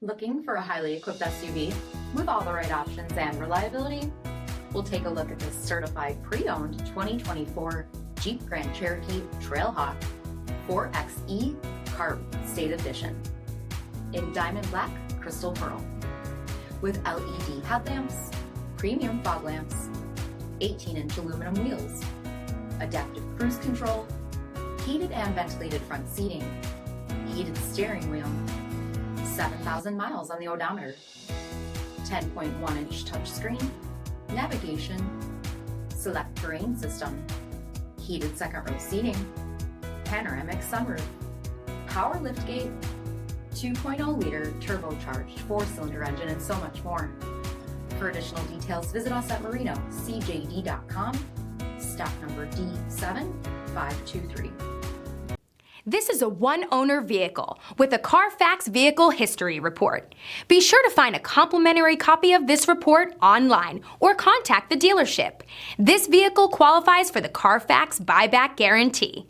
Looking for a highly equipped SUV with all the right options and reliability? We'll take a look at this certified pre-owned 2024 Jeep Grand Cherokee Trailhawk 4xe CARB State Edition in diamond black crystal pearl with LED headlamps, premium fog lamps, 18-inch aluminum wheels, adaptive cruise control, heated and ventilated front seating, heated steering wheel, 7,000 miles on the odometer, 10.1-inch touchscreen, navigation, SELEC-TERRAIN system, heated second row seating, panoramic sunroof, power liftgate, 2.0-liter turbocharged 4-cylinder engine, and so much more. For additional details, visit us at MarinoCJD.com, stock number D7523. This is a one-owner vehicle with a CARFAX vehicle history report. Be sure to find a complimentary copy of this report online or contact the dealership. This vehicle qualifies for the CARFAX buyback guarantee.